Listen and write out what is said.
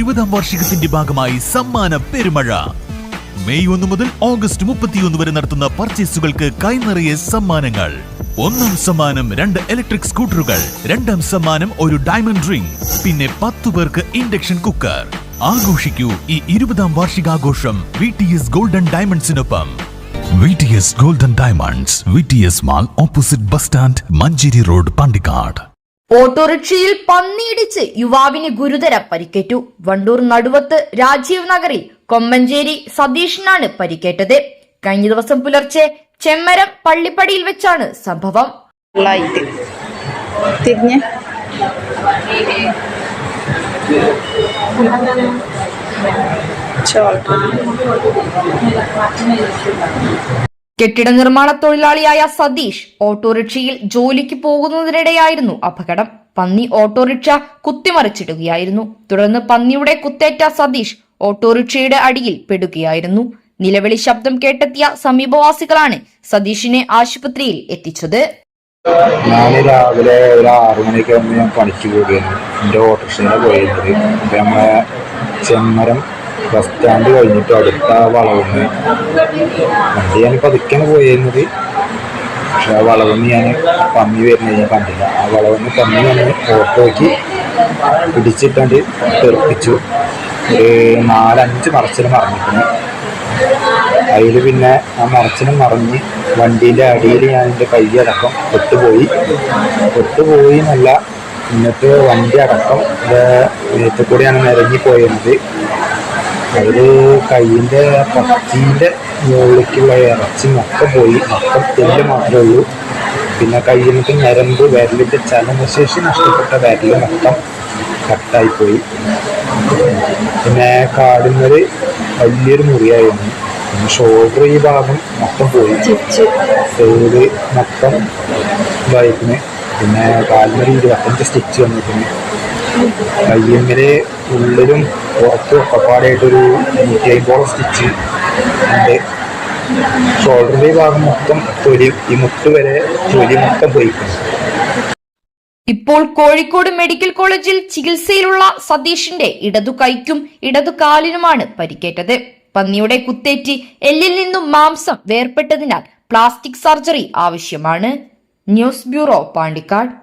20ാം വാർഷികത്തിന്റെ ഭാഗമായി സമ്മാന പെരുമഴ. മെയ് 1 മുതൽ ഓഗസ്റ്റ് 31 വരെ നടത്തുന്ന പർച്ചേസുകൾക്ക് കൈനിറയെ സമ്മാനങ്ങൾ. 1ാം സമ്മാനം 2 ഇലക്ട്രിക് സ്കൂട്ടറുകൾ, 2ാം സമ്മാനം ഒരു ഡയമണ്ട് റിംഗ്, പിന്നെ 10 പേർക്ക് ഇൻഡക്ഷൻ കുക്കർ. ആഘോഷിക്കൂ ഈ 20ാം വാർഷികാഘോഷം VTS ഗോൾഡൻ ഡയമണ്ട്സിനൊപ്പം. VTS golden diamonds, VTS mall, opposite bus stand, Manjeri road, Pandikkad. ഓട്ടോറിക്ഷയിൽ പന്നിയിടിച്ച് യുവാവിന് ഗുരുതര പരിക്കേറ്റു. വണ്ടൂർ നടുവത്ത് രാജീവ് നഗറിൽ കൊമ്മഞ്ചേരി സതീഷിനാണ് പരിക്കേറ്റത്. കഴിഞ്ഞ ദിവസം പുലർച്ചെ ചെമ്മരം പള്ളിപ്പടിയിൽ വെച്ചാണ് സംഭവം. കെട്ടിട നിർമ്മാണ തൊഴിലാളിയായ സതീഷ് ഓട്ടോറിക്ഷയിൽ ജോലിക്ക് പോകുന്നതിനിടെയായിരുന്നു അപകടം. പന്നി ഓട്ടോറിക്ഷ കുത്തിമറിച്ചിടുകയായിരുന്നു. തുടർന്ന് പന്നിയുടെ കുത്തേറ്റ സതീഷ് ഓട്ടോറിക്ഷയുടെ അടിയിൽ പെടുകയായിരുന്നു. നിലവിളി ശബ്ദം കേട്ടെത്തിയ സമീപവാസികളാണ് സതീഷിനെ ആശുപത്രിയിൽ എത്തിച്ചത്. ഞാൻ രാവിലെ ഒരു 6 മണിക്കാകുമ്പോൾ ഞാൻ പണിക്ക് പോവുകയായിരുന്നു. എൻ്റെ ഓട്ടോറിക്ഷയിലാണ് പോയിരുന്നത്. അപ്പം നമ്മളെ ചെമ്മരം ബസ് സ്റ്റാൻഡ് കഴിഞ്ഞിട്ട് അടുത്ത വളവിന് വണ്ടി ഞാൻ പതുക്കെയാണ് പോയിരുന്നത്. പക്ഷെ ആ വളവിന് ഞാൻ പന്നി വരുന്നത് ഞാൻ കണ്ടില്ല. ആ വളവിന് പന്നി വന്ന് ഓട്ടോയ്ക്ക് പിടിച്ചിട്ടാണ്ട് തെറിപ്പിച്ചു. ഒരു 4-5 മറച്ചിൽ മറിഞ്ഞിട്ടുണ്ട്. അതിൽ പിന്നെ ആ മറച്ചിൽ മറിഞ്ഞ് വണ്ടീൻ്റെ അടിയിൽ ഞാൻ എൻ്റെ കൈയടക്കം പൊട്ടുപോയി എന്നല്ല, എന്നിട്ട് വണ്ടി അടക്കം നേരത്തെ കൂടെയാണ് നിരങ്ങിപ്പോയിരുന്നത്. അതിൽ കൈയിൻ്റെ പച്ചീൻ്റെ മുകളിലേക്കുള്ള ഇറച്ചി മൊത്തം പോയി. മൊത്തം തെല്ല് മാത്രമേ ഉള്ളൂ. പിന്നെ കയ്യിൽ നിന്നൊക്കെ ഞരമ്പ്, വിരലിൻ്റെ ചലനശേഷി നഷ്ടപ്പെട്ട വിരൽ മൊത്തം കട്ടായിപ്പോയി. പിന്നെ കാലിന്മേൽ വലിയൊരു മുറിയായിരുന്നു. പിന്നെ ഷോൾഡർ ഈ ഭാഗം മൊത്തം പോയി, സൈഡ് മൊത്തം ഇതായിരുന്നു. പിന്നെ കാലിന്മേൽ 25 സ്റ്റിച്ച് വന്നിട്ടുണ്ട്. കയ്യമ്മല് ഉള്ളിലും പുറത്തും ഒക്കെപ്പാടായിട്ടൊരു 150 സ്റ്റിച്ച് ഉണ്ട്. ഷോൾഡറിന്റെ ഭാഗം മൊത്തം തൊലി, ഈ മുട്ട് വരെ തൊലി മൊത്തം പോയിട്ടുണ്ട്. ഇപ്പോൾ കോഴിക്കോട് മെഡിക്കൽ കോളേജിൽ ചികിത്സയിലുള്ള സതീഷിന്റെ ഇടതു കൈക്കും ഇടതു കാലിനുമാണ് പരിക്കേറ്റത്. പന്നിയുടെ കുത്തേറ്റ് എല്ലിൽ നിന്നും മാംസം വേർപെട്ടതിനാൽ പ്ലാസ്റ്റിക് സർജറി ആവശ്യമാണ്. News bureau, Pandikkad.